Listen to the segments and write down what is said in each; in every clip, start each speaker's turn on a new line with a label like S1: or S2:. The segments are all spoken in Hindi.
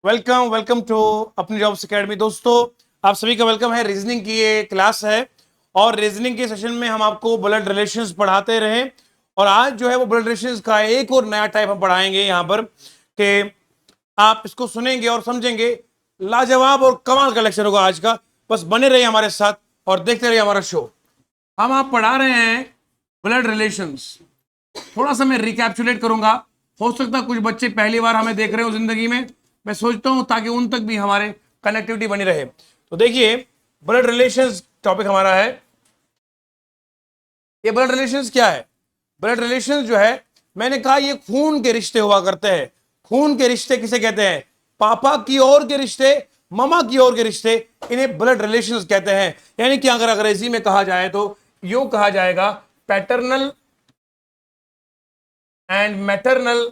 S1: वेलकम वेलकम टू अपनी जॉब्स एकेडमी। दोस्तों, आप सभी का वेलकम है। रीजनिंग की ये क्लास है और रीजनिंग के सेशन में हम आपको ब्लड रिलेशंस पढ़ाते रहे और आज जो है वो ब्लड रिलेशंस का एक और नया टाइप हम पढ़ाएंगे यहाँ पर कि आप इसको सुनेंगे और समझेंगे। लाजवाब और कमाल का लेक्चर होगा आज का। बस बने रहिए हमारे साथ और देखते रहिए हमारा शो। हम आप पढ़ा रहे हैं ब्लड रिलेशंस। थोड़ा सा मैं रिकैप्चुलेट करूंगा। हो सकता है कुछ बच्चे पहली बार हमें देख रहे हो जिंदगी में, मैं सोचता हूं ताकि उन तक भी हमारे कनेक्टिविटी बनी रहे। तो देखिए, ब्लड रिलेशंस टॉपिक हमारा है। ये ब्लड रिलेशंस क्या है? ब्लड रिलेशंस जो है, मैंने कहा ये खून के रिश्ते हुआ करते हैं। खून के रिश्ते किसे कहते हैं? पापा की ओर के रिश्ते, मामा की ओर के रिश्ते, इन्हें ब्लड रिलेशंस कहते हैं। यानी कि अगर अंग्रेजी में कहा जाए तो यूं कहा जाएगा, पैटर्नल एंड मैटरनल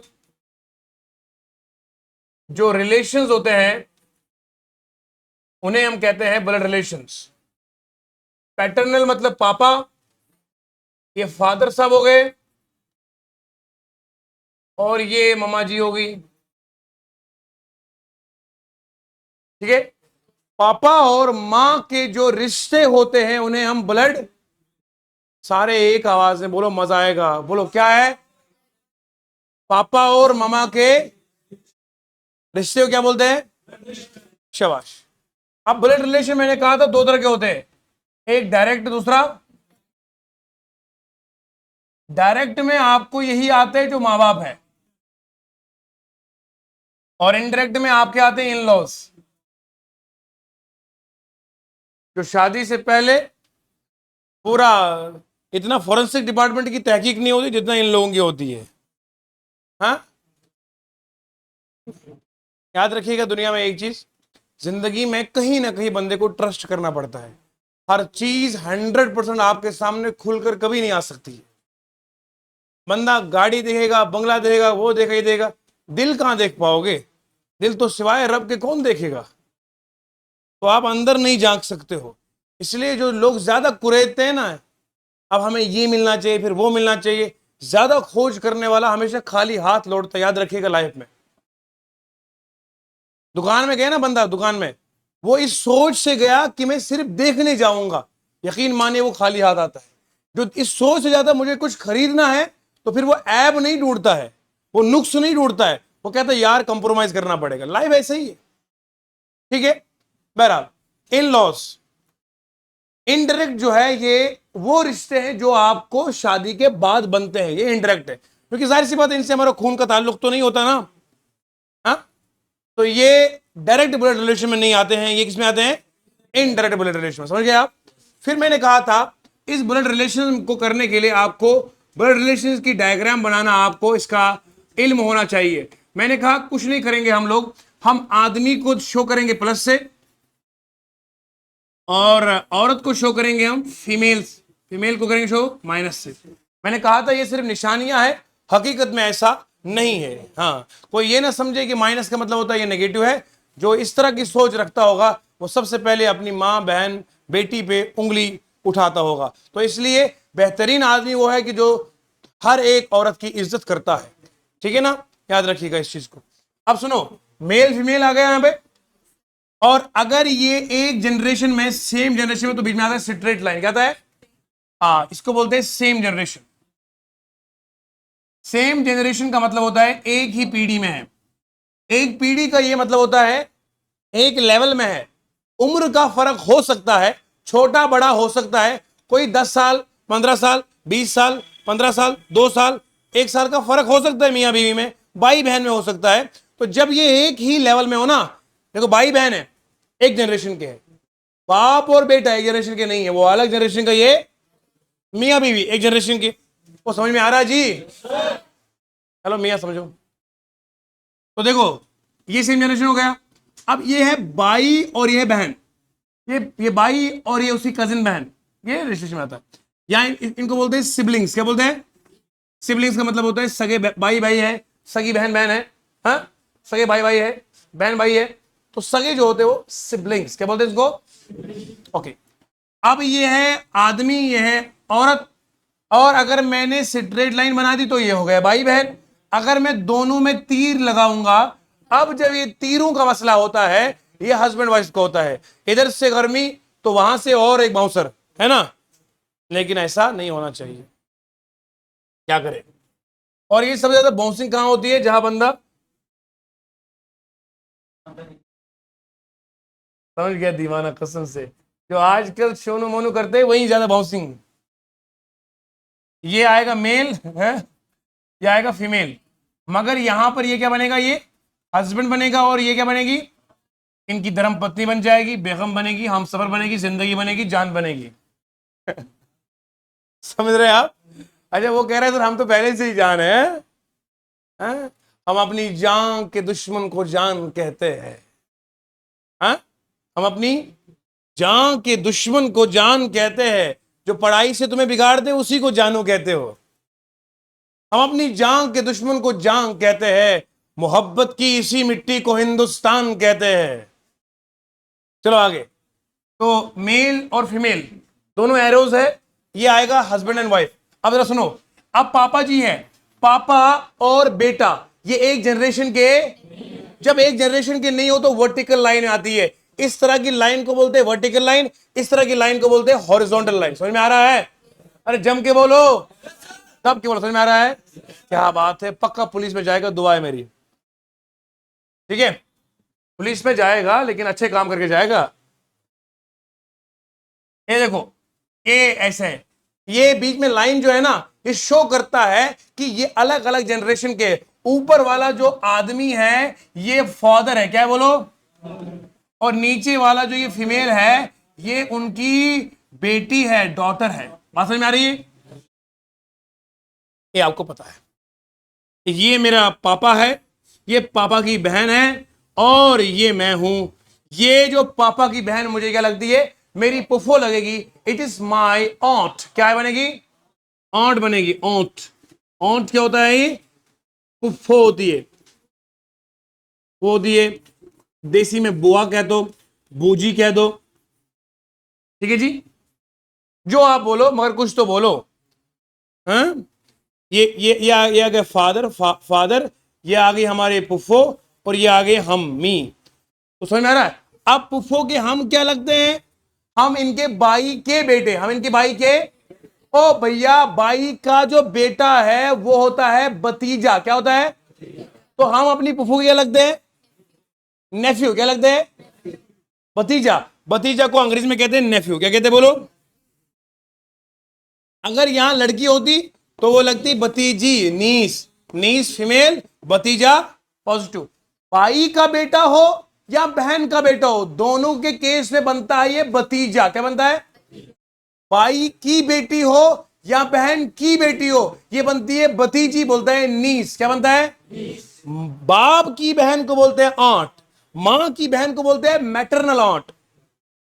S1: जो रिलेशंस होते हैं उन्हें हम कहते हैं ब्लड रिलेशंस। पैटर्नल मतलब पापा, ये फादर साहब हो गए, और ये मामा जी हो गई। ठीक है, पापा और मां के जो रिश्ते होते हैं उन्हें हम ब्लड, सारे एक आवाज में बोलो, मजा आएगा। बोलो क्या है? पापा और मामा के रिश्ते को क्या बोलते हैं? शाबाश। अब ब्लड रिलेशन मैंने कहा था दो तरह के होते हैं, एक डायरेक्ट, दूसरा डायरेक्ट में आपको यही आते हैं जो माँ बाप है, और इनडायरेक्ट में आपके आते हैं इन लॉज। जो शादी से पहले पूरा इतना फॉरेंसिक डिपार्टमेंट की तहकीक नहीं होती जितना इन लोगों की होती है। हाँ, याद रखिएगा, दुनिया में एक चीज, जिंदगी में कहीं ना कहीं बंदे को ट्रस्ट करना पड़ता है। हर चीज 100% आपके सामने खुलकर कभी नहीं आ सकती है। बंदा गाड़ी देखेगा, बंगला देखेगा, वो देखेगा, ये देखेगा, दिल कहां देख पाओगे? दिल तो सिवाय रब के कौन देखेगा? तो आप अंदर नहीं झांक सकते हो। इसलिए जो लोग ज्यादा कुरेदते हैं ना, अब हमें ये मिलना चाहिए, फिर वो मिलना चाहिए, ज्यादा खोज करने वाला हमेशा खाली हाथ लौटता है। याद रखिएगा, लाइफ में दुकान में गया ना बंदा, दुकान में वो इस सोच से गया कि मैं सिर्फ देखने जाऊंगा, यकीन मानिए वो खाली हाथ आता है। जो इस सोच से जाता मुझे कुछ खरीदना है, तो फिर वो ऐब नहीं ढूंढता है, वो नुक्स नहीं ढूंढता है, वो कहता है यार कंप्रोमाइज करना पड़ेगा। लाइफ ऐसे ही है। ठीक है, बहरहाल इन लॉस, इनडायरेक्ट जो है ये वो रिश्ते हैं जो आपको शादी के बाद बनते हैं, ये इनडायरेक्ट है, क्योंकि जाहिर सी बात है इनसे हमारा खून का ताल्लुक तो नहीं होता ना। हाँ, तो ये डायरेक्ट ब्लड रिलेशन में नहीं आते हैं, ये किसमें आते हैं? इनडायरेक्ट ब्लड रिलेशन में। समझ गए आप? फिर मैंने कहा था इस ब्लड रिलेशन को करने के लिए आपको ब्लड रिलेशन की डायग्राम बनाना, आपको इसका इल्म होना चाहिए। मैंने कहा कुछ नहीं करेंगे हम लोग, हम आदमी को शो करेंगे प्लस से और औरत को शो करेंगे हम फीमेल को करेंगे शो माइनस से। मैंने कहा था ये सिर्फ निशानियां है, हकीकत में ऐसा नहीं है। हाँ, कोई ये ना समझे कि माइनस का मतलब होता है ये नेगेटिव है। जो इस तरह की सोच रखता होगा वो सबसे पहले अपनी माँ, बहन, बेटी पे उंगली उठाता होगा। तो इसलिए बेहतरीन आदमी वो है कि जो हर एक औरत की इज्जत करता है। ठीक है ना, याद रखिएगा इस चीज को। अब सुनो, मेल फीमेल आ गया यहां पे, और अगर ये एक जनरेशन में, सेम जनरेशन में, तो बीच में आता है स्ट्रेट लाइन। क्या आता है? हाँ, इसको बोलते हैं सेम जनरेशन। सेम जनरेशन का मतलब होता है एक ही पीढ़ी में है। एक पीढ़ी का ये मतलब होता है एक लेवल में है। उम्र का फर्क हो सकता है, छोटा बड़ा हो सकता है, कोई 10 साल, 15 साल, 20 साल, 15 साल, 2 साल, 1 साल का फर्क हो सकता है मियां बीवी में, भाई बहन में हो सकता है। तो जब ये एक ही लेवल में हो ना, देखो भाई बहन है, एक जनरेशन के हैं, बाप और बेटा एक जनरेशन के नहीं है, वो अलग जनरेशन का, ये मियां बीवी एक जनरेशन के। वो समझ में आ रहा है जी? चलो मियां समझो। तो देखो, ये सेम जनरेशन हो गया। अब ये है भाई और ये है बहन, ये भाई और ये उसकी कजिन बहन, ये रिलेशन में आता है। या इनको बोलते हैं सिबलिंग्स। क्या बोलते हैं? सिबलिंग्स का मतलब होता है सगे भाई भाई है, सगी बहन बहन है। हाँ, सगे भाई भाई है, बहन भाई है, तो सगे जो होते हैं वो सिबलिंग्स। क्या बोलते हैं इसको? ओके। अब ये है आदमी, ये है औरत, और अगर मैंने स्ट्रेट लाइन बना दी तो ये हो गया भाई बहन। अगर मैं दोनों में तीर लगाऊंगा अब जब ये तीरों का मसला होता है, ये हस्बैंड वाइफ का होता है, इधर से गर्मी तो वहां से और एक बाउंसर, है ना। लेकिन ऐसा नहीं होना चाहिए, क्या करें। और ये सबसे ज्यादा बाउंसिंग कहां होती है, जहां बंदा, समझ गया दीवाना कसम से, जो आजकल शोनू मोनू करते हैं वही ज्यादा बाउंसिंग। ये आएगा मेल है, ये आएगा फीमेल, मगर यहां पर ये क्या बनेगा, ये हस्बैंड बनेगा, और ये क्या बनेगी, इनकी धर्म पत्नी बन जाएगी, बेगम बनेगी, हमसफर बनेगी, जिंदगी बनेगी, जान बनेगी। समझ रहे हैं आप। अच्छा वो कह रहे हैं सर हम तो पहले से ही जान है, हैं? हम अपनी जान के दुश्मन को जान कहते हैं, हैं? हम अपनी जान के दुश्मन को जान कहते हैं, जो पढ़ाई से तुम्हें बिगाड़ दे उसी को जानू कहते हो। हम अपनी जान के दुश्मन को जान कहते हैं, मोहब्बत की इसी मिट्टी को हिंदुस्तान कहते हैं। चलो आगे। तो मेल और फीमेल दोनों एरोज है, ये आएगा हस्बैंड एंड वाइफ। अब जरा सुनो, अब पापा जी हैं, पापा और बेटा, ये एक जनरेशन के, जब एक जनरेशन के नहीं हो तो वर्टिकल लाइन आती है, इस तरह की लाइन को बोलते हैं वर्टिकल लाइन, इस तरह की लाइन को बोलते हैं हॉरिजॉन्टल लाइन। समझ में आ रहा है, अरे जम के बोलो, तब के बोलो, समझ में आ रहा है। क्या बात है, पक्का पुलिस में जाएगा, दुआ है मेरी, ठीक है, पुलिस में जाएगा लेकिन अच्छे काम करके जाएगा। ये देखो, ये ऐसे है, ये बीच में लाइन जो है ना, ये शो करता है कि ये अलग अलग जनरेशन के, ऊपर वाला जो आदमी है ये फादर है, क्या है बोलो, और नीचे वाला जो ये फीमेल है ये उनकी बेटी है, डॉटर है। बात समझ में आ रही है, ये आपको पता है। ये मेरा पापा है, ये पापा की बहन है, और ये मैं हूं। ये जो पापा की बहन मुझे क्या लगती है, मेरी पुफो लगेगी, इट इज माई ऑन्ट। क्या बनेगी, ऑन्ट बनेगी, ऑन्ट। ऑन्ट क्या होता है, ये पुफो होती है, वो होती है, देसी में बुआ कह दो, बूजी कह दो, ठीक है जी, जो आप बोलो मगर कुछ तो बोलो। हाँ, ये आ गया फादर, फादर, ये आ गई हमारे पुफो, और ये आ गए हम, मी। तो समझ में आ रहा है। अब पुफो के हम क्या लगते हैं, हम इनके भाई के बेटे, हम इनके भाई के, ओ भैया भाई का जो बेटा है वो होता है भतीजा, क्या होता है, तो हम अपनी पुफो के क्या लगते हैं, नेफ्यू, क्या लगते हैं, भतीजा। भतीजा को अंग्रेजी में कहते हैं नेफ्यू, क्या कहते हैं बोलो। अगर यहां लड़की होती तो वो लगती भतीजी, नीस, नीस फीमेल, भतीजा पॉजिटिव। भाई का बेटा हो या बहन का बेटा हो, दोनों के केस में बनता है ये भतीजा, क्या बनता है, भाई की बेटी हो या बहन की बेटी हो ये बनती है भतीजी, बोलता है नीस, क्या बनता है, बाप की बहन को बोलते हैं आंट, मां की बहन को बोलते हैं मैटरनल आंट।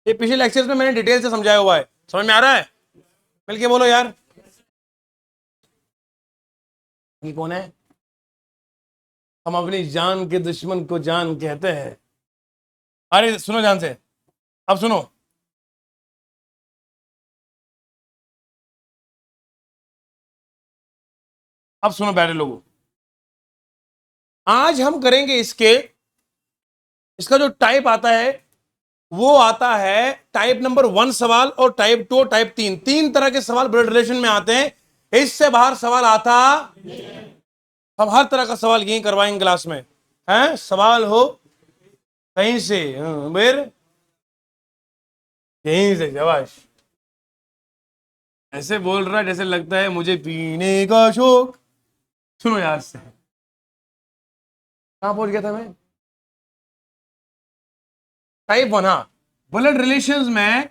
S1: ये पिछले लेक्चर्स में मैंने डिटेल से समझाया हुआ है, समझ में आ रहा है, मिलके बोलो यार। ये कौन है, हम अपनी जान के दुश्मन को जान कहते हैं। अरे सुनो जान से, अब सुनो, अब सुनो प्यारे लोगों, आज हम करेंगे इसका जो टाइप आता है वो आता है टाइप नंबर 1 सवाल, और टाइप 2 और टाइप 3, तीन तरह के सवाल ब्लड रिलेशन में आते हैं। इससे बाहर सवाल आता, हम हर तरह का सवाल यहीं करवाएंगे क्लास में, हैं, सवाल हो कहीं से, फिर यहीं से, शाबाश। ऐसे बोल रहा है जैसे लगता है मुझे पीने का शौक। सुनो यार से, कहां पहुंच गया था मैं, टाइप 1, हाँ, ब्लड रिलेशंस में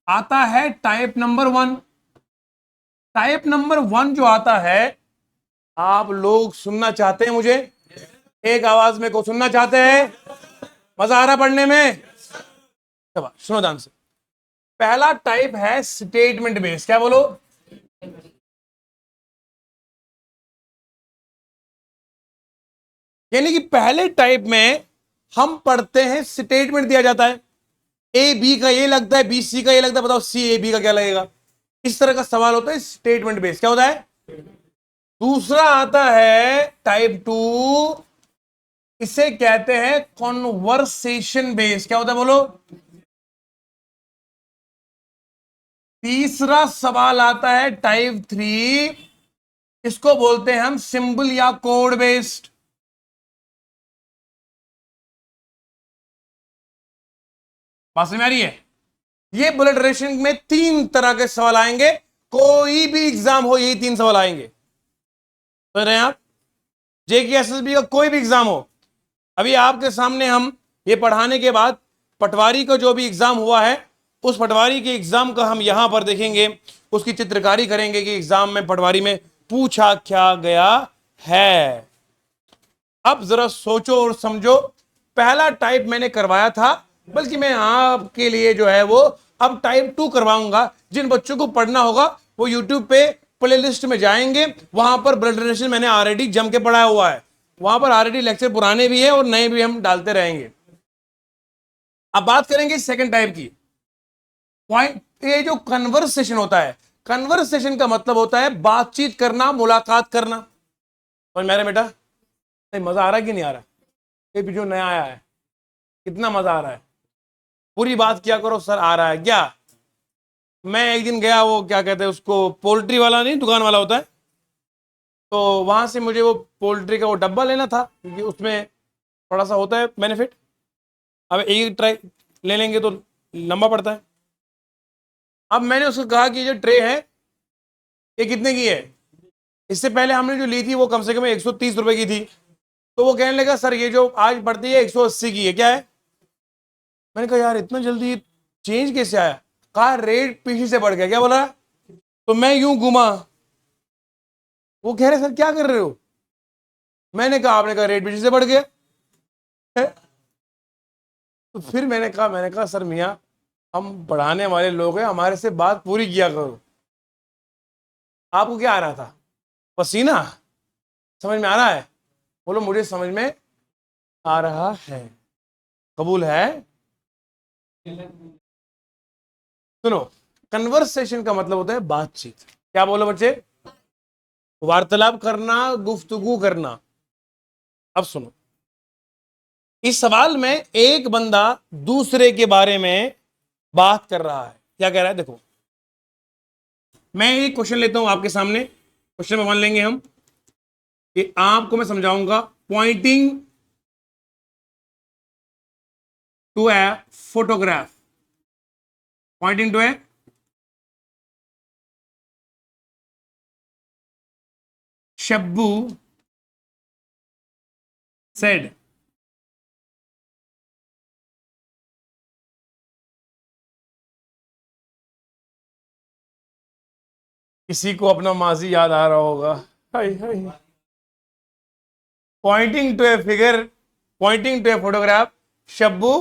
S1: आता है टाइप नंबर 1। टाइप नंबर 1 जो आता है, आप लोग सुनना चाहते हैं मुझे, एक आवाज में को सुनना चाहते हैं, मजा आ रहा पढ़ने में, सुनो ध्यान से। पहला टाइप है स्टेटमेंट बेस्ड, क्या बोलो, यानी कि पहले टाइप में हम पढ़ते हैं, स्टेटमेंट दिया जाता है, ए बी का ये लगता है, बी सी का ये लगता है, बताओ सी ए बी का क्या लगेगा, इस तरह का सवाल होता है स्टेटमेंट बेस्ड, क्या होता है। दूसरा आता है टाइप 2 इसे कहते हैं कॉन्वर्सेशन बेस्ड। क्या होता है बोलो? तीसरा सवाल आता है टाइप 3, इसको बोलते हैं हम सिंबल या कोड बेस्ड। बात समझ में आ रही है? ये बुलेट रेशनिंग में 3 तरह के सवाल आएंगे, कोई भी एग्जाम हो यही 3 सवाल आएंगे। समझ रहे हैं आप? जेके एसएसबी का कोई भी एग्जाम हो, अभी आपके सामने हम ये पढ़ाने के बाद पटवारी का जो भी एग्जाम हुआ है, उस पटवारी के एग्जाम का हम यहां पर देखेंगे, उसकी चित्रकारी करेंगे कि एग्जाम में पटवारी में पूछा क्या गया है। अब जरा सोचो और समझो, पहला टाइप मैंने करवाया था, बल्कि मैं आपके लिए जो है वो अब टाइप 2 करवाऊंगा। जिन बच्चों को पढ़ना होगा वो यूट्यूब पे प्लेलिस्ट में जाएंगे, वहां पर ब्लड रिलेशन मैंने ऑलरेडी जम के पढ़ाया हुआ है, वहां पर ऑलरेडी लेक्चर पुराने भी है और नए भी हम डालते रहेंगे। अब बात करेंगे सेकंड टाइप की। पॉइंट, ये जो कन्वर्सेशन होता है, कन्वर्सेशन का मतलब होता है बातचीत करना, मुलाकात करना। समझ में आ रहा है बेटा? नहीं मजा आ रहा है कि नहीं आ रहा? ये भी जो नया आया है, कितना मजा आ रहा है? पूरी बात किया करो सर, आ रहा है क्या? मैं एक दिन गया, वो क्या कहते हैं उसको, पोल्ट्री वाला नहीं, दुकान वाला होता है, तो वहां से मुझे वो पोल्ट्री का वो डब्बा लेना था, क्योंकि उसमें थोड़ा सा होता है बेनिफिट। अब एक ट्राई ले लेंगे तो लंबा पड़ता है। अब मैंने उसको कहा कि जो ट्रे है ये कितने की है? इससे पहले हमने जो ली थी वो कम से कम 130 रुपए की थी। तो वो कहने लगा सर ये जो आज पड़ती है 180 की है। क्या है? मैंने कहा यार इतना जल्दी चेंज कैसे आया? कहा रेट पीछे से बढ़ गया। क्या बोला? तो मैं यूं घुमा, वो कह रहे सर क्या कर रहे हो? मैंने कहा आपने कहा रेट पीछे से बढ़ गया है। तो फिर मैंने कहा सर मियाँ हम पढ़ाने वाले लोग हैं, हमारे से बात पूरी किया करो। आपको क्या आ रहा था? पसीना? समझ में आ रहा है? बोलो मुझे समझ में आ रहा है। कबूल है? सुनो, कन्वर्सेशन का मतलब होता है बातचीत। क्या बोलो बच्चे? वार्तालाप करना, गुफ्तगू करना। अब सुनो, इस सवाल में एक बंदा दूसरे के बारे में बात कर रहा है। क्या कह रहा है? देखो मैं एक क्वेश्चन लेता हूं आपके सामने, क्वेश्चन में मान लेंगे हम कि आपको मैं समझाऊंगा। Pointing to a photograph, pointing to a Shabbu said, किसी को अपना माजी याद आ रहा होगा। हाय हाय। Pointing to a figure, pointing to a photograph, Shabbu,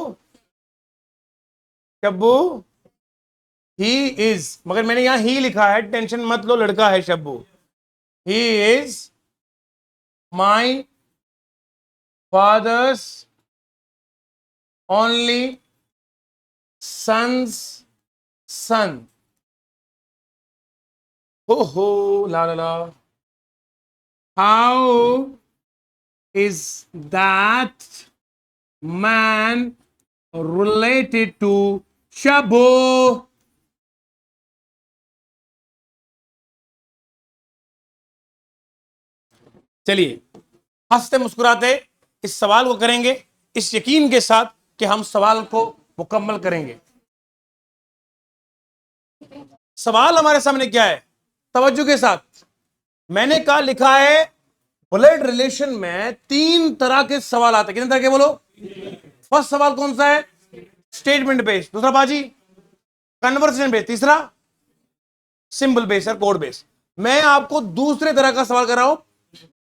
S1: Shabbu he is, मगर मैंने यहां ही लिखा है, टेंशन मत लो, लड़का है Shabbu. He is my father's only son's son. हो ला ला ला। How is that man related to Shabu? चलिए हंसते मुस्कुराते इस सवाल को करेंगे, इस यकीन के साथ कि हम सवाल को मुकम्मल करेंगे। सवाल हमारे सामने क्या है? तवज्जो के साथ। मैंने कहा लिखा है ब्लड रिलेशन में 3 तरह के सवाल आते हैं। कितने तरह के बोलो? फर्स्ट सवाल कौन सा है? Statement based. दूसरा बाजी कन्वर्सेशन बेस्ड। तीसरा सिंबल बेस्ड और कोड बेस्ड। मैं आपको दूसरे तरह का सवाल कर रहा हूं,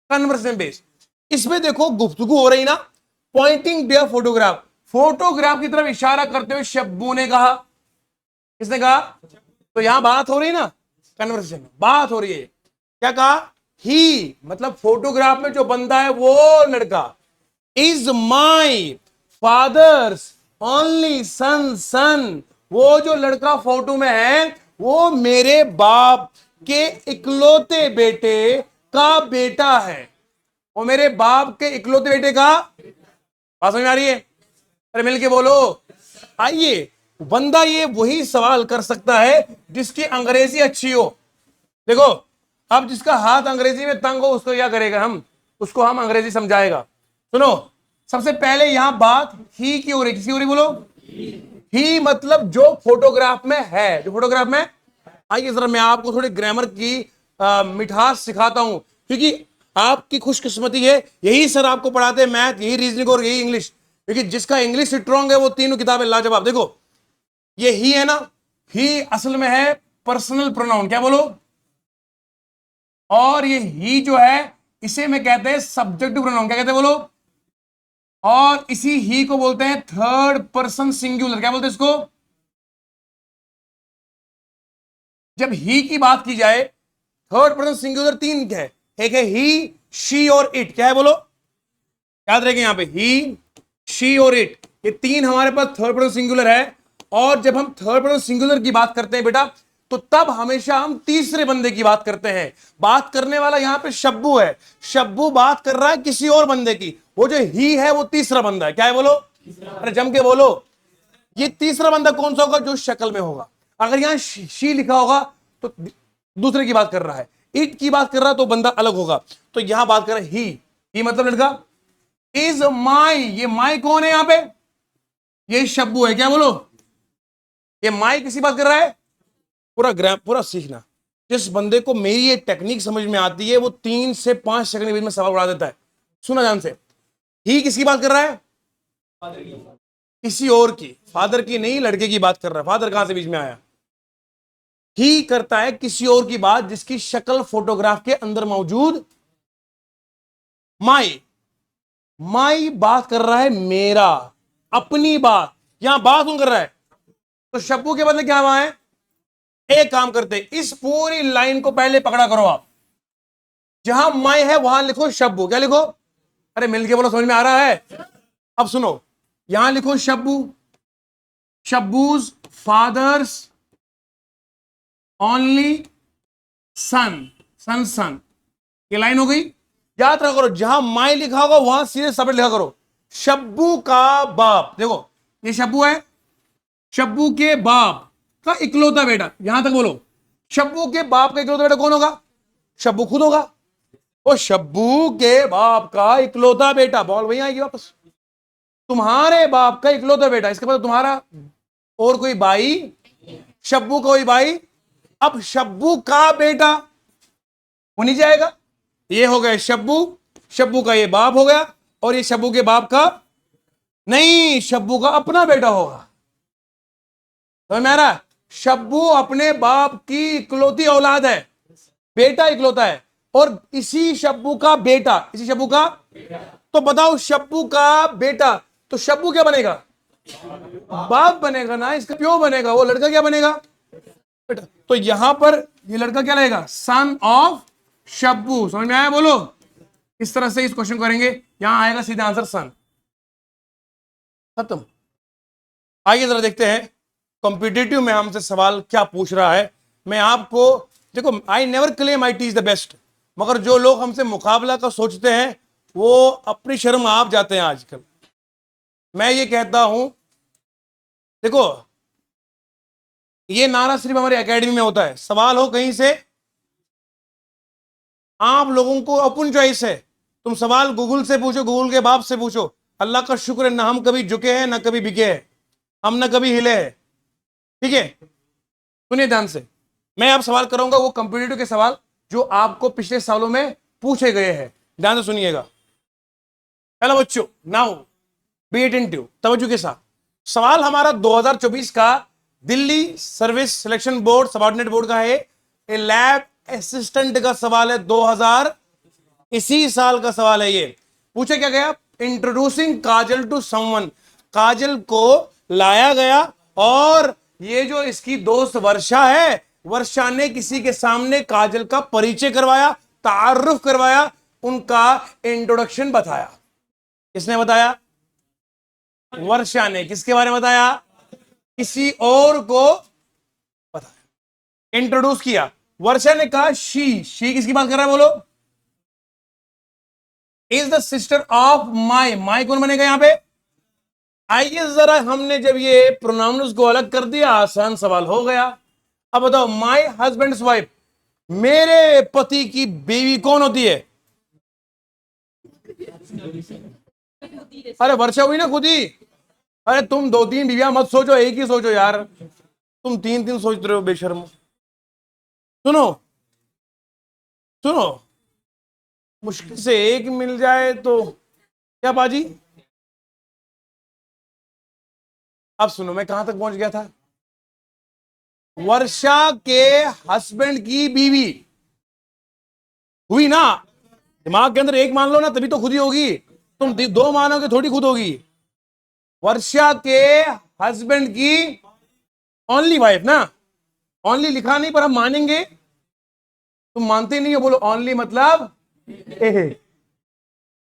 S1: कन्वर्सेशन बेस्ड। इसमें देखो गुफ्तगू हो रही ना, पॉइंटिंग टू फोटोग्राफ, फोटोग्राफ की तरफ इशारा करते हुए शब्बू ने कहा। किसने कहा? तो यहां बात हो रही ना, कन्वर्सेशन बात हो रही है। क्या कहा? ही मतलब फोटोग्राफ में जो बंदा है वो लड़का, is my father's only son, son वो जो लड़का फोटो में है वो मेरे बाप के इकलौते बेटे का बेटा है। वो मेरे बाप के इकलौते बेटे का बात समझ में आ रही है? अरे मिलके बोलो। आइए, बंदा ये वही सवाल कर सकता है जिसकी अंग्रेजी अच्छी हो। देखो, अब जिसका हाथ अंग्रेजी में तंग हो उसको क्या करेगा, हम उसको हम अंग्रेजी समझाएगा। सुनो, सबसे पहले यहां बात ही की हो रही, किसी हो रही, बोलो। ही मतलब जो फोटोग्राफ में है, जो फोटोग्राफ में। आइए जरा मैं आपको थोड़ी ग्रामर की मिठास सिखाता हूं, क्योंकि आपकी खुशकिस्मती है, यही सर आपको पढ़ाते हैं मैथ, यही रीजनिंग और यही इंग्लिश, क्योंकि जिसका इंग्लिश स्ट्रांग है वो तीनों किताबें लाजवाब। देखो, ये ही है ना, ही असल में है पर्सनल प्रोनाउन, क्या बोलो। और ये ही जो है इसे में कहते हैं सब्जेक्टिव प्रोनाउन, क्या कहते हैं बोलो। और इसी ही को बोलते हैं थर्ड पर्सन सिंगुलर, क्या बोलते हैं इसको। जब ही की बात की जाए, थर्ड पर्सन सिंगुलर तीन है, एक है ही, शी और इट, क्या है बोलो। याद रखें यहां पे ही, शी और इट, ये तीन हमारे पास थर्ड पर्सन सिंगुलर है। और जब हम थर्ड पर्सन सिंगुलर की बात करते हैं बेटा, तो तब हमेशा हम तीसरे बंदे की बात करते हैं। बात करने वाला यहां पे शब्बू है, शब्बू बात कर रहा है किसी और बंदे की, वो जो ही है वो तीसरा बंदा है, क्या है बोलो। अरे जम के बोलो, ये तीसरा बंदा कौन सा होगा, जो शक्ल में होगा। अगर यहां शी लिखा होगा तो दूसरे की बात कर रहा है, इट की बात कर रहा है तो बंदा अलग होगा। तो यहां बात कर रहा है ही मतलब लड़का। इज माई, ये माई कौन है यहां पे, ये शब्बू है, क्या बोलो। ये माई किसी बात कर रहा है, पूरा सीखना। जिस बंदे को मेरी ये टेक्निक समझ में आती है वो 3 से 5 सेकंड के बीच में सवाल उड़ा देता है। सुना ध्यान से, ही किसकी बात कर रहा है, किसी और की, फादर की नहीं, लड़के की बात कर रहा है। फादर कहां से बीच में आया। ही करता है किसी और की बात जिसकी शक्ल फोटोग्राफ के अंदर मौजूद। माई, माई बात कर रहा है मेरा, अपनी बात, यहां बात कौन कर रहा है, तो शब्बू के बदले क्या वहां है। एक काम करते, इस पूरी लाइन को पहले पकड़ा करो आप, जहां माई है वहां लिखो शब्बू, क्या लिखो। अरे मिलके बोलो, समझ में आ रहा है। अब सुनो, यहां लिखो शब्बू, शब्बूज फादर्स ओनली सन, सन, ये लाइन हो गई। याद रखा करो, जहां माई लिखा होगा वहां सीधे सब लिखा करो, शब्बू का बाप। देखो, ये शब्बू है, शब्बू के बाप का इकलौता बेटा, यहां तक बोलो। शब्बू के बाप का इकलौता बेटा कौन होगा, शब्बू खुद होगा। वो शब्बू के बाप का इकलौता बेटा, बॉल वही आएगी वापस, तुम्हारे बाप का इकलौता बेटा, इसके बाद तुम्हारा और कोई भाई, शब्बू कोई भाई। अब शब्बू का बेटा हो नहीं जाएगा, ये हो गया शब्बू, शब्बू का ये बाप हो गया, और ये शब्बू के बाप का नहीं, शब्बू का अपना बेटा होगा। समझ में आ रहा है? शब्बू अपने बाप की इकलौती औलाद है, बेटा इकलौता है, और इसी शब्बू का बेटा, इसी शब्बू का। तो बताओ, शब्बू का बेटा, तो शब्बू क्या बनेगा, बाप बनेगा ना, इसका प्यो बनेगा, वो लड़का क्या बनेगा, बेटा। तो यहां पर ये लड़का क्या रहेगा, सन ऑफ शब्बू। समझ में आया, बोलो। इस तरह से इस क्वेश्चन करेंगे, यहां आएगा सीधा आंसर सन, खत्म। आइए जरा देखते हैं कॉम्पिटिटिव में हमसे सवाल क्या पूछ रहा है। मैं आपको, देखो, I never claim I teach the best, मगर जो लोग हमसे मुकाबला का सोचते हैं वो अपनी शर्म आप जाते हैं आजकल। मैं ये कहता हूं, देखो, ये नारा सिर्फ हमारी एकेडमी में होता है, सवाल हो कहीं से, आप लोगों को अपन चॉइस है। तुम सवाल गूगल से पूछो, गूगल के बाप से पूछो। अल्लाह का शुक्र है, ना हम कभी झुके हैं, ना कभी बिके हैं, हम ना कभी हिले हैं। ठीक है, सुनिए ध्यान से, मैं अब सवाल करूंगा वो कंप्यूटर के सवाल जो आपको पिछले सालों में पूछे गए हैं। ध्यान से सुनिएगा। हेलो बच्चों, नाउ बी अटेंटिव, तवज्जो के साथ। सवाल हमारा 2024 का Delhi service selection board subordinate board का है, ए लैब असिस्टेंट का सवाल है, 2000 इसी साल का सवाल है। ये पूछे क्या गया, इंट्रोड्यूसिंग काजल टू समवन, काजल को लाया गया और ये जो इसकी दोस्त वर्षा है, वर्षा ने किसी के सामने काजल का परिचय करवाया, तारुफ करवाया, उनका इंट्रोडक्शन बताया। किसने बताया, वर्षा ने। किसके बारे में बताया, किसी और को बताया, इंट्रोड्यूस किया। वर्षा ने कहा शी किसकी बात कर रहा है, बोलो। Is the sister of my, my कौन बनेगा यहां पे, आइए जरा, हमने जब ये प्रोनाउंस को अलग कर दिया, आसान सवाल हो गया। अब बताओ, माई हस्बैंड्स वाइफ, मेरे पति की बीवी कौन होती है? अरे वर्षा हुई ना खुद ही। अरे तुम दो तीन बीवियां मत सोचो, एक ही सोचो यार। तुम तीन तीन सोच रहे हो बेशर्म। सुनो सुनो, मुश्किल से एक मिल जाए तो क्या बाजी। अब सुनो, मैं कहां तक पहुंच गया था? वर्षा के हस्बैंड की बीवी हुई ना। दिमाग के अंदर एक मान लो ना, तभी तो खुद ही होगी। तुम दो मानोगे थोड़ी खुद होगी। वर्षा के हस्बैंड की ओनली वाइफ ना। ओनली लिखा नहीं पर हम मानेंगे। तुम मानते नहीं हो, बोलो ओनली मतलब ए।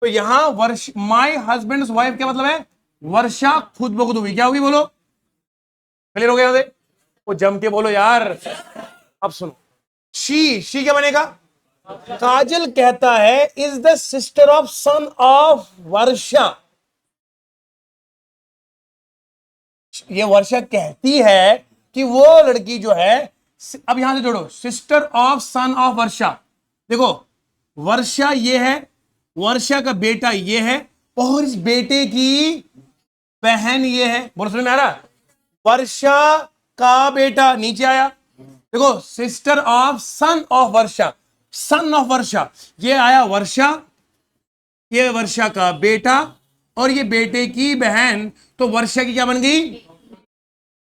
S1: तो यहां वर्ष माई हस्बैंड वाइफ क्या मतलब है? वर्षा खुद ब खुद हुई। क्या होगी बोलो? क्लियर हो गया? वो जम के बोलो यार। अब सुनो, शी क्या बनेगा? काजल कहता है is the sister of son of Varsha. ये वर्षा कहती है कि वो लड़की जो है, अब यहां से जोड़ो, सिस्टर ऑफ सन ऑफ वर्षा। देखो, वर्षा ये है, वर्षा का बेटा ये है, और इस बेटे की बहन ये है। बोलो समझ में आ रहा? वर्षा का बेटा नीचे आया। देखो, sister of son of Varsha, son of Varsha, ये आया वर्षा, ये वर्षा का बेटा, और ये बेटे की बहन। तो वर्षा की क्या बन गई?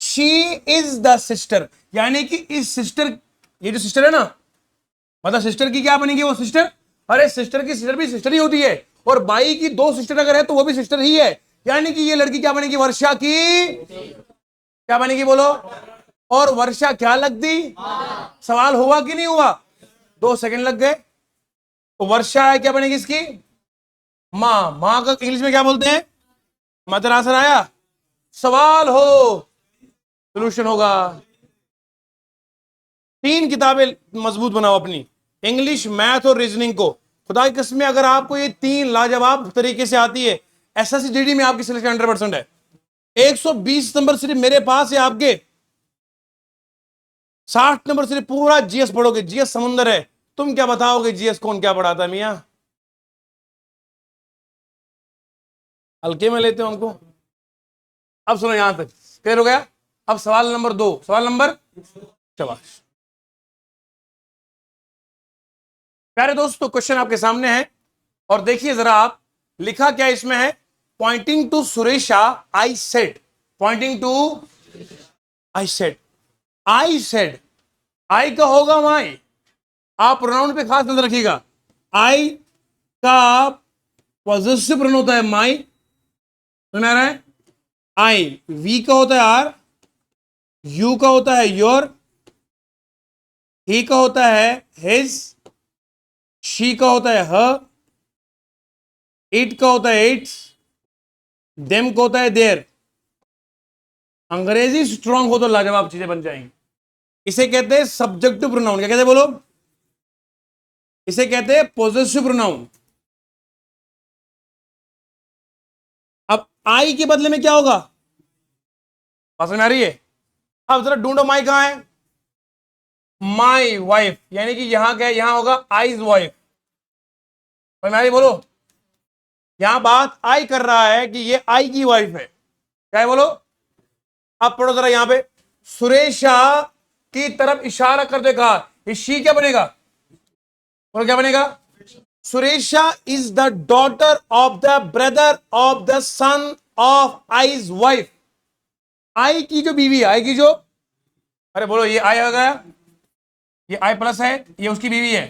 S1: She is the sister. यानी कि इस सिस्टर, ये जो सिस्टर है ना, मतलब सिस्टर की क्या बनेगी? वो सिस्टर। अरे सिस्टर की सिस्टर भी सिस्टर ही होती है, और बाई की दो सिस्टर अगर है तो वो भी सिस्टर ही है। यानी कि ये लड़की क्या बनेगी? वर्षा की क्या बनेगी बोलो? और वर्षा क्या लगती? सवाल हुआ कि नहीं हुआ? 2 सेकंड लग गए। तो वर्षा है, क्या बनेगी इसकी? मां। मां का इंग्लिश में क्या बोलते हैं? मदर। आंसर आया। सवाल हो, सोल्यूशन होगा। 3 किताबें मजबूत बनाओ अपनी, इंग्लिश, मैथ और रीजनिंग को। खुदा की कसम, अगर आपको ये 3 लाजवाब तरीके से आती है, एसएससी में आपकी सिलेक्शन 100% है। 120 नंबर सिर्फ मेरे पास है आपके, 60 नंबर सिर्फ पूरा जीएस पढ़ोगे। जीएस समुंदर है, तुम क्या बताओगे जीएस कौन क्या पढ़ाता है मियां? हल्के में लेते हो हमको। अब सुनो, यहां तक क्लियर हो गया। अब सवाल नंबर 2, सवाल नंबर, शाबाश प्यारे दोस्तों, क्वेश्चन आपके सामने है और देखिए जरा आप, लिखा क्या इसमें है? Pointing to Suresha I said, pointing to I said, I said, I का होगा माई। आप प्रोनाउन पे खास नजर रखिएगा। आई का पॉजिटिव प्रोनाउन होता है माई, सुना रहा है? आई, वी का होता है आर, यू का होता है योर, ही का होता है हिज, शी का होता है हर, इट का होता है इट्स, देम का होता है देयर। अंग्रेजी स्ट्रांग हो तो लाजवाब चीजें बन जाएंगी। इसे कहते हैं सब्जेक्टिव प्रोनाउन। क्या कहते हैं बोलो? इसे कहते हैं पॉजिटिव प्रोनाउन। अब आई के बदले में क्या होगा? समझ में आ रही है? अब जरा ढूंढो, माई कहां है? माई वाइफ, यानी कि यहां क्या है? यहां होगा आईज वाइफ। समझ में आ रही? बोलो, यहां बात आई कर रहा है कि ये आई की वाइफ है। क्या है बोलो? अब पढ़ो जरा यहां पे, सुरेशा की तरफ इशारा कर देगा, ये शी क्या बनेगा? और क्या बनेगा? Suresha is the daughter of the brother of the son of I's wife. I की जो बीवी है, आई की जो, अरे बोलो, ये आई आ गया, ये आई प्लस है, ये उसकी बीवी है।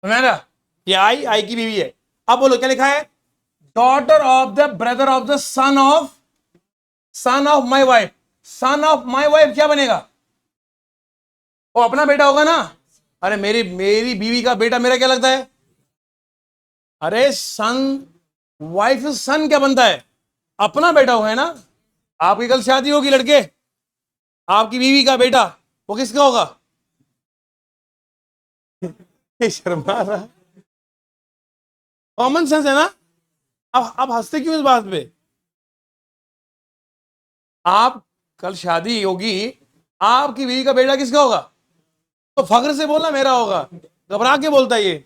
S1: समझ ना? ये आई की बीवी है। अब बोलो क्या लिखा है? Daughter of the brother of the son of my wife. Son of my wife क्या बनेगा? वो अपना बेटा होगा ना। अरे मेरी मेरी बीवी का बेटा मेरा क्या लगता है? अरे सन, वाइफ सन क्या बनता है? अपना बेटा होगा ना। आपकी कल शादी होगी लड़के, आपकी बीवी का बेटा वो किसका होगा? शर्मा रहा, कॉमन सेंस है ना। अब हंसते क्यों इस बात पे? आप कल शादी होगी, आपकी बीवी का बेटा किसका होगा? तो फख्र से बोलना मेरा होगा, घबरा के बोलता है ये।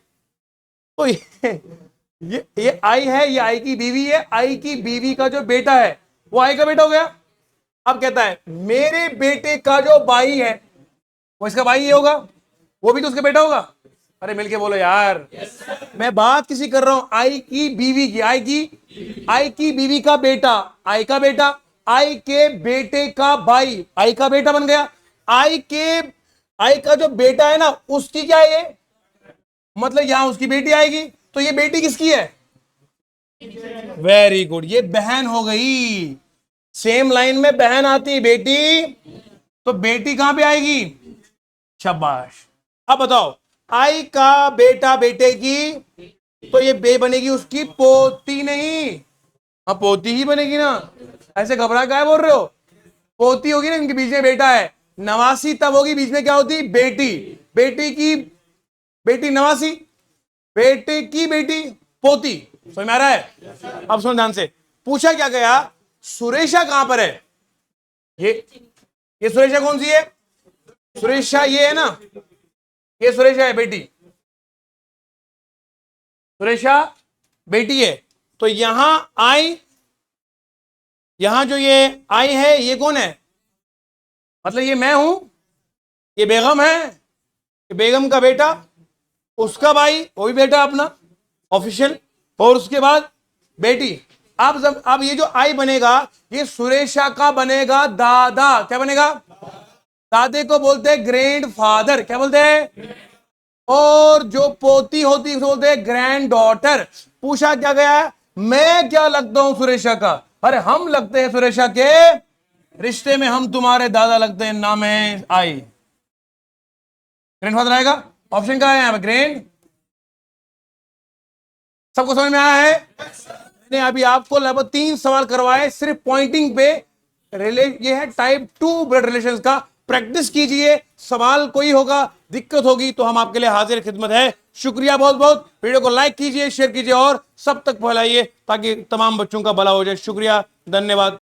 S1: तो ये आई है, ये आई की बीवी है, आई की बीवी का जो बेटा है वो आई का बेटा हो गया। अब कहता है मेरे बेटे का जो भाई है वो इसका भाई ये होगा, वो भी तो उसका बेटा होगा। अरे मिलके बोलो यार। मैं बात किसी कर रहा हूं, आई की बीवी की, आई की बीवी का बेटा, आई का बेटा, आई के बेटे का भाई, आई का बेटा बन गया। आई का जो बेटा है ना उसकी क्या है ये, मतलब यहां उसकी बेटी आएगी, तो ये बेटी किसकी है? वेरी गुड, ये बहन हो गई। सेम लाइन में बहन आती बेटी, तो बेटी कहां पे आएगी? शाबाश। अब बताओ, आई का बेटा बेटे की, तो ये बे बनेगी उसकी पोती नहीं, हाँ पोती ही बनेगी ना। ऐसे घबरा क्या बोल रहे हो? पोती होगी ना, इनके बीच में बेटा है। नवासी तब होगी, बीच में क्या होती? बेटी। बेटी की बेटी नवासी, बेटे की बेटी पोती। समझ में आ रहा है? अब सुन ध्यान से, पूछा क्या गया, सुरेशा कहां पर है? ये सुरेशा कौन सी है? सुरेशा ये है ना, ये सुरेशा है बेटी, सुरेशा बेटी है। तो यहां आई, यहां जो ये आई है ये कौन है? मतलब ये मैं हूं, ये बेगम है, ये बेगम का बेटा, उसका भाई वो भी बेटा अपना ऑफिशियल, और उसके बाद बेटी। अब ये जो आई बनेगा ये सुरेशा का बनेगा दादा। क्या बनेगा? दादे को बोलते हैं ग्रैंड फादर। क्या बोलते हैं? और जो पोती होती है बोलते हैं ग्रैंड डॉटर। पूछा क्या गया है, मैं क्या लगता हूं सुरेशा का? अरे हम लगते हैं सुरेशा के रिश्ते में, हम तुम्हारे दादा लगते हैं, नाम है आई। ग्रैंड फादर आएगा, ऑप्शन क्या है यहां पे? ग्रैंड। सबको समझ में आया है? मैंने अभी आपको लगभग 3 सवाल करवाए सिर्फ पॉइंटिंग पे। ये है टाइप 2 ब्लड रिलेशंस का। प्रैक्टिस कीजिए, सवाल कोई होगा, दिक्कत होगी तो हम आपके लिए हाजिर खिदमत है। शुक्रिया बहुत बहुत। वीडियो को लाइक कीजिए, शेयर कीजिए और सब तक फैलाइए ताकि तमाम बच्चों का भला हो जाए। शुक्रिया, धन्यवाद।